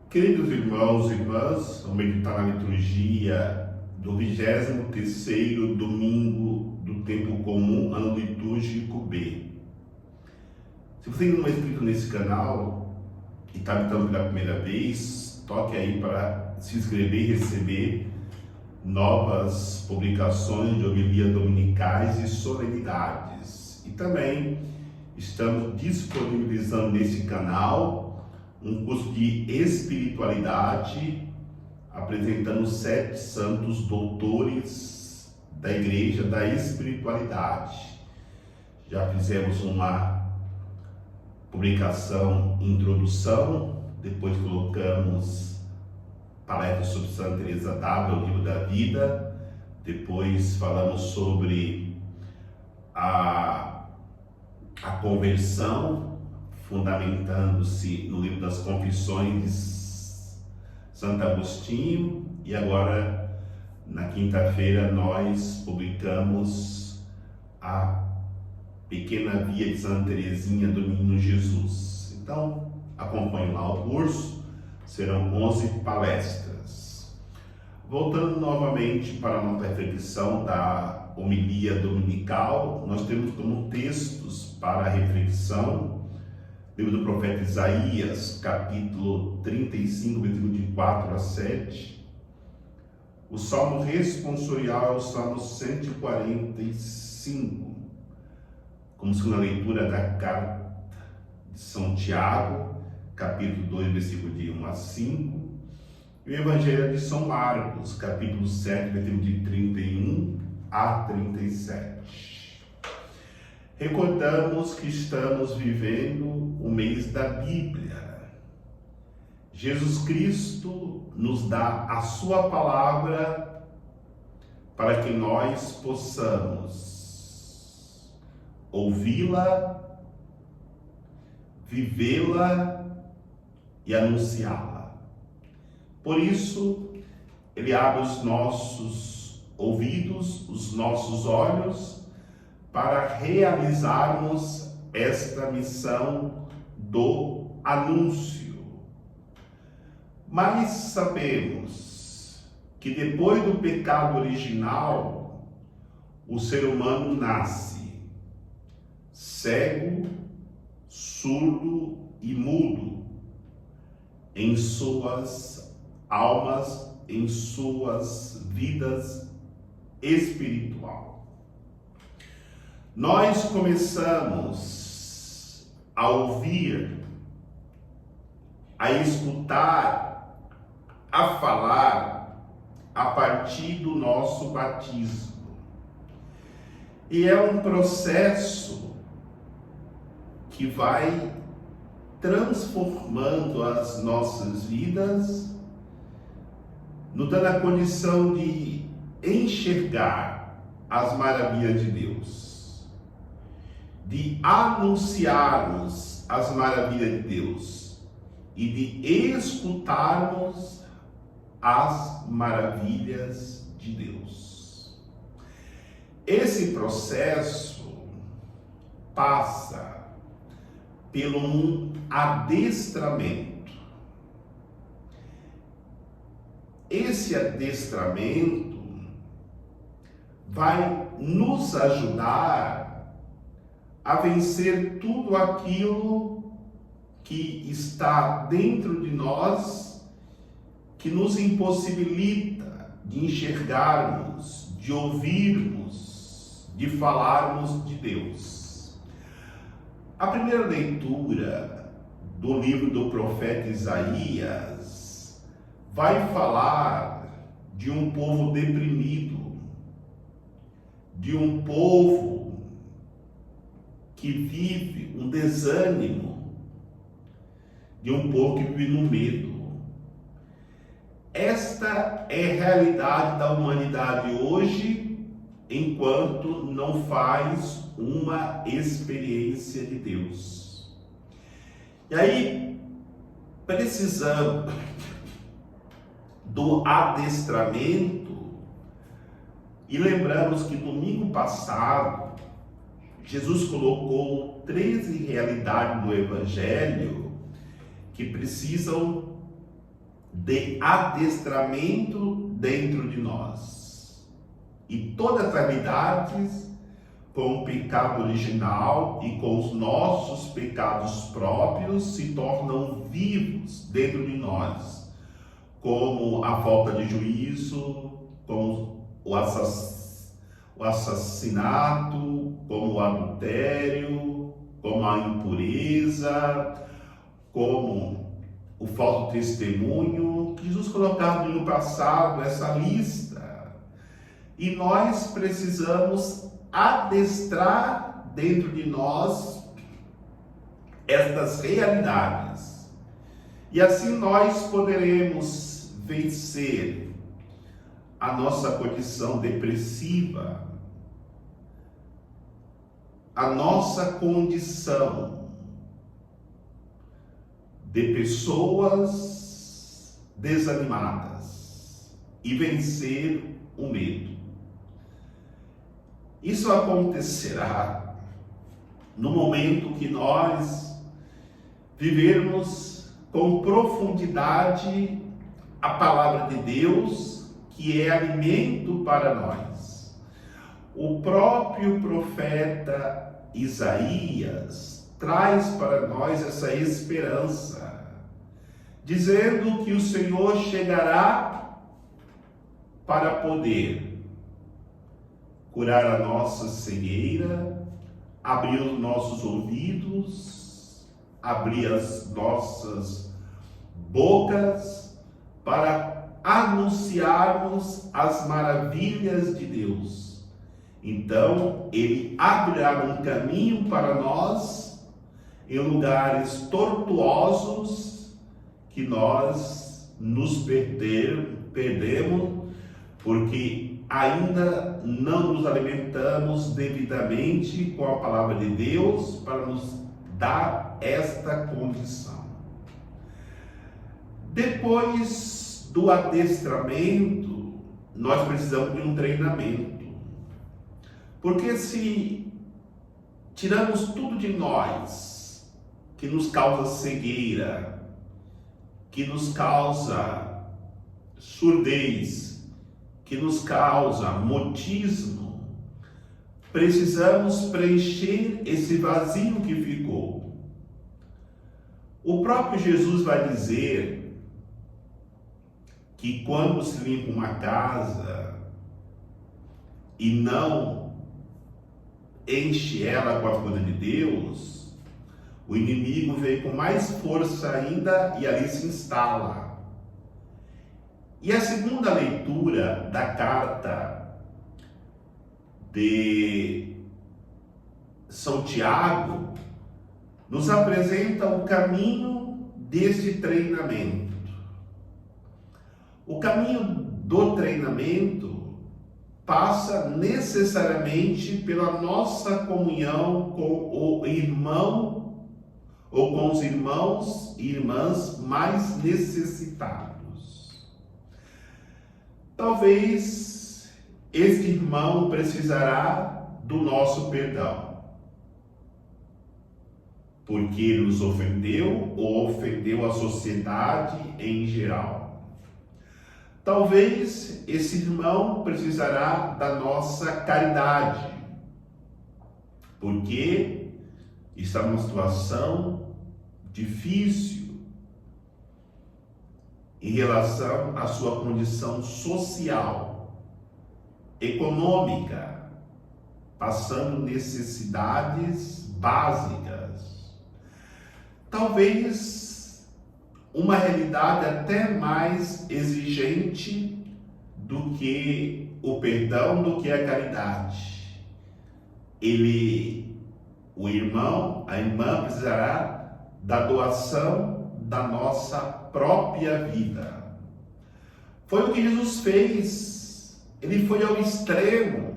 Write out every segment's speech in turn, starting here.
Queridos irmãos e irmãs, vamos meditar na liturgia do 23º domingo do tempo comum, ano litúrgico B. Se você não é inscrito nesse canal e está habitando pela primeira vez, toque aí para se inscrever e receber novas publicações de homilia dominicais e solenidades. E também estamos disponibilizando nesse canal um curso de espiritualidade, apresentando 7 santos doutores da Igreja da Espiritualidade. Já fizemos uma publicação introdução, depois colocamos palestra sobre Santa Teresa d'Ávila, o livro da vida, depois falamos sobre a conversão, fundamentando-se no livro das Confissões de Santo Agostinho, e agora, na quinta-feira, nós publicamos a Pequena Via de Santa Teresinha do Menino Jesus. Então, acompanhe lá o curso, serão 11 palestras. Voltando novamente para a nossa reflexão da homilia dominical, nós temos como textos para a reflexão livro do profeta Isaías, capítulo 35, versículo de 4 a 7. O salmo responsorial é o salmo 145, como segunda leitura da carta de São Tiago, capítulo 2, versículo de 1 a 5. E o evangelho de São Marcos, capítulo 7, versículo de 31 a 37. Recordamos que estamos vivendo o mês da Bíblia. Jesus Cristo nos dá a sua palavra para que nós possamos ouvi-la, vivê-la e anunciá-la. Por isso, Ele abre os nossos ouvidos, os nossos olhos, para realizarmos esta missão do anúncio. Mas sabemos que depois do pecado original, o ser humano nasce cego, surdo e mudo em suas almas, em suas vidas espirituais. Nós começamos a ouvir, a escutar, a falar a partir do nosso batismo. E é um processo que vai transformando as nossas vidas, nos dando a condição de enxergar as maravilhas de Deus, de anunciarmos as maravilhas de Deus e de escutarmos as maravilhas de Deus. Esse processo passa pelo um adestramento. Esse adestramento vai nos ajudar a vencer tudo aquilo que está dentro de nós, que nos impossibilita de enxergarmos, de ouvirmos, de falarmos de Deus. A primeira leitura do livro do profeta Isaías vai falar de um povo deprimido, de um povo que vive um desânimo, de um povo que vive no medo. Esta é a realidade da humanidade hoje, enquanto não faz uma experiência de Deus. E aí, precisamos do adestramento, e lembramos que domingo passado, Jesus colocou 13 realidades no Evangelho que precisam de adestramento dentro de nós. E todas as realidades com o pecado original e com os nossos pecados próprios se tornam vivos dentro de nós, como a falta de juízo, como o assassinato, como o adultério, como a impureza, como o falso testemunho. Jesus colocava no passado essa lista, e nós precisamos adestrar dentro de nós estas realidades, e assim nós poderemos vencer a nossa condição depressiva, a nossa condição de pessoas desanimadas e vencer o medo. Isso acontecerá no momento que nós vivermos com profundidade a palavra de Deus, que é alimento para nós. O próprio profeta Isaías traz para nós essa esperança, dizendo que o Senhor chegará para poder curar a nossa cegueira, abrir os nossos ouvidos, abrir as nossas bocas para anunciarmos as maravilhas de Deus. Então, Ele abrirá um caminho para nós em lugares tortuosos que nós nos perdemos, porque ainda não nos alimentamos devidamente com a palavra de Deus para nos dar esta condição. Depois do adestramento, nós precisamos de um treinamento. Porque se tiramos tudo de nós que nos causa cegueira, que nos causa surdez, que nos causa mutismo, precisamos preencher esse vazio que ficou. O próprio Jesus vai dizer que quando se limpa uma casa e não enche ela com a coisa de Deus, o inimigo vem com mais força ainda e ali se instala. E a segunda leitura da carta de São Tiago nos apresenta o caminho desse treinamento. O caminho do treinamento passa necessariamente pela nossa comunhão com o irmão ou com os irmãos e irmãs mais necessitados. Talvez este irmão precisará do nosso perdão, porque ele nos ofendeu ou ofendeu a sociedade em geral. Talvez esse irmão precisará da nossa caridade, porque está numa situação difícil em relação à sua condição social, econômica, passando necessidades básicas. Talvez uma realidade até mais exigente do que o perdão, do que a caridade. O irmão, a irmã precisará da doação da nossa própria vida. Foi o que Jesus fez. Ele foi ao extremo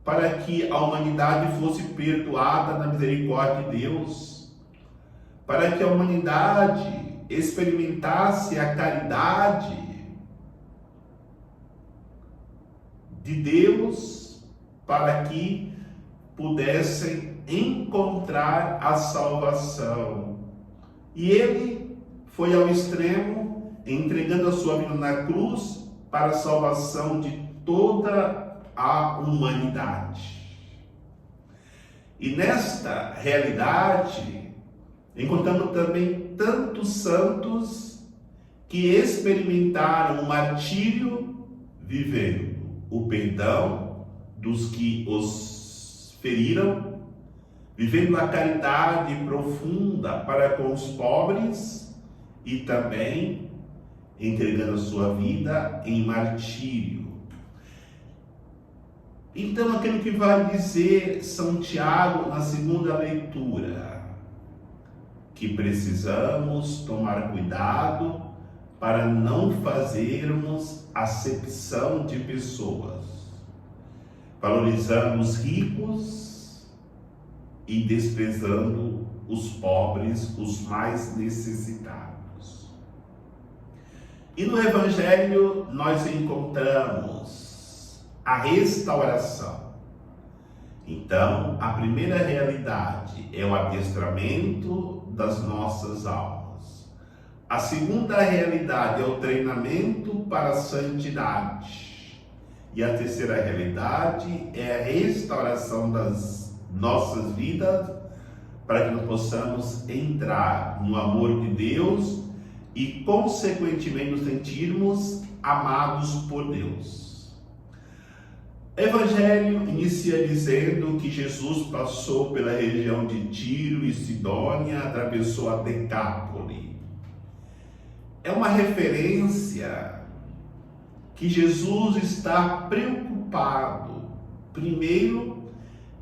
para que a humanidade fosse perdoada na misericórdia de Deus, para que a humanidade experimentasse a caridade de Deus, para que pudessem encontrar a salvação. E ele foi ao extremo entregando a sua vida na cruz para a salvação de toda a humanidade. E nesta realidade, encontramos também tantos santos que experimentaram o martírio vivendo o perdão dos que os feriram, vivendo a caridade profunda para com os pobres e também entregando a sua vida em martírio. Então, aquilo que vai dizer São Tiago na segunda leitura, que precisamos tomar cuidado para não fazermos acepção de pessoas, valorizando os ricos e desprezando os pobres, os mais necessitados. E no Evangelho nós encontramos a restauração. Então, a primeira realidade é o adestramento das nossas almas. A segunda realidade é o treinamento para a santidade. E a terceira realidade é a restauração das nossas vidas, para que nós possamos entrar no amor de Deus e, consequentemente, nos sentirmos amados por Deus. O Evangelho inicia dizendo que Jesus passou pela região de Tiro e Sidônia, atravessou a Decápole. É uma referência que Jesus está preocupado, primeiro,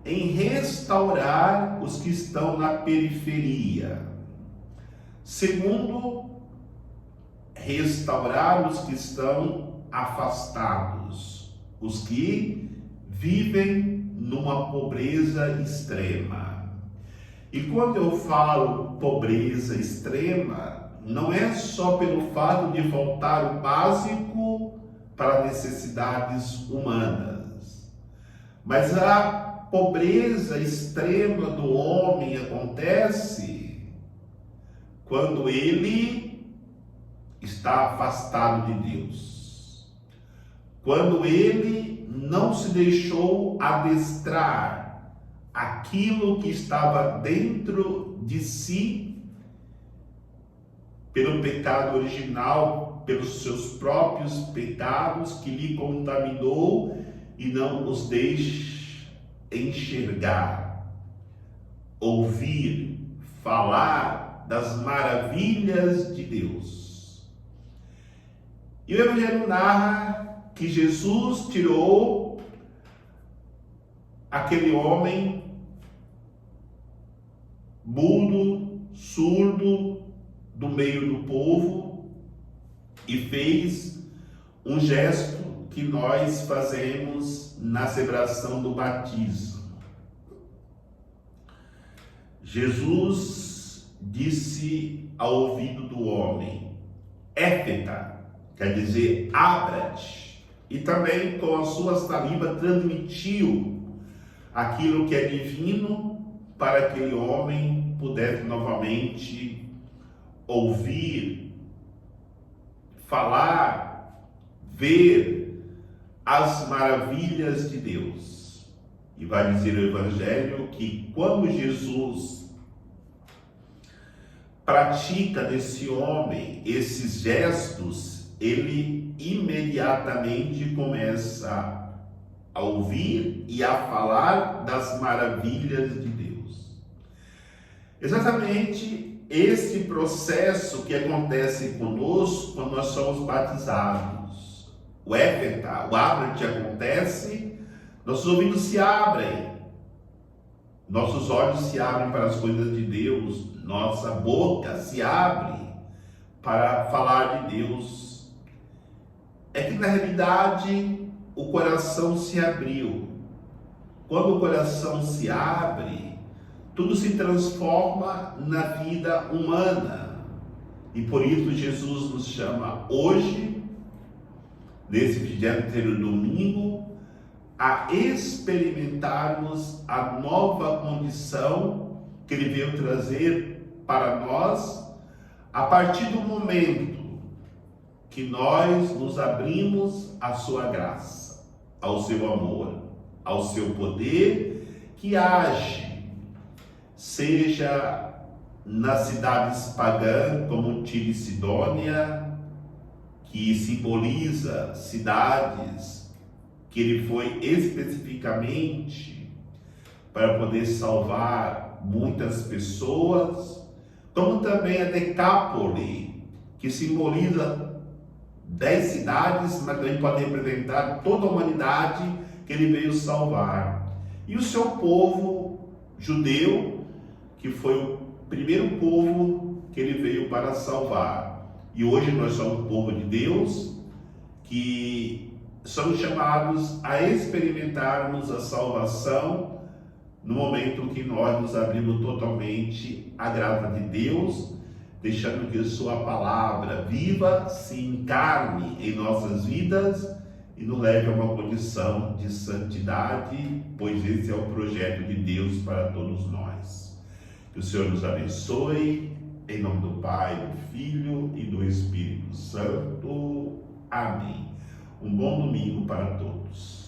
em restaurar os que estão na periferia. Segundo, restaurar os que estão afastados, os que vivem numa pobreza extrema. E quando eu falo pobreza extrema, não é só pelo fato de faltar o básico para necessidades humanas, mas a pobreza extrema do homem acontece quando ele está afastado de Deus, quando ele não se deixou adestrar aquilo que estava dentro de si pelo pecado original, pelos seus próprios pecados que lhe contaminou e não os deixa enxergar, ouvir, falar das maravilhas de Deus. E o Evangelho narra que Jesus tirou aquele homem mudo, surdo, do meio do povo e fez um gesto que nós fazemos na celebração do batismo. Jesus disse ao ouvido do homem, éfeta, quer dizer, abra-te, e também com as suas salivas transmitiu aquilo que é divino para que aquele homem pudesse novamente ouvir, falar, ver as maravilhas de Deus. E vai dizer o Evangelho que quando Jesus pratica nesse homem esses gestos, ele imediatamente começa a ouvir e a falar das maravilhas de Deus. Exatamente esse processo que acontece conosco quando nós somos batizados. O éfeta, o abra-te acontece, nossos ouvidos se abrem, nossos olhos se abrem para as coisas de Deus, nossa boca se abre para falar de Deus. É que na realidade o coração se abriu. Quando o coração se abre, tudo se transforma na vida humana. E por isso Jesus nos chama hoje, nesse 23º domingo, a experimentarmos a nova condição que Ele veio trazer para nós a partir do momento que nós nos abrimos à sua graça, ao seu amor, ao seu poder que age, seja nas cidades pagãs como Tiro e Sidônia, que simboliza cidades que ele foi especificamente para poder salvar muitas pessoas, como também a Decápole, que simboliza 10 cidades, mas também pode representar toda a humanidade que ele veio salvar. E o seu povo judeu, que foi o primeiro povo que ele veio para salvar. E hoje nós somos o povo de Deus, que somos chamados a experimentarmos a salvação no momento que nós nos abrimos totalmente à graça de Deus, deixando que sua palavra viva se encarne em nossas vidas e nos leve a uma condição de santidade, pois esse é o projeto de Deus para todos nós. Que o Senhor nos abençoe, em nome do Pai, do Filho e do Espírito Santo. Amém. Um bom domingo para todos.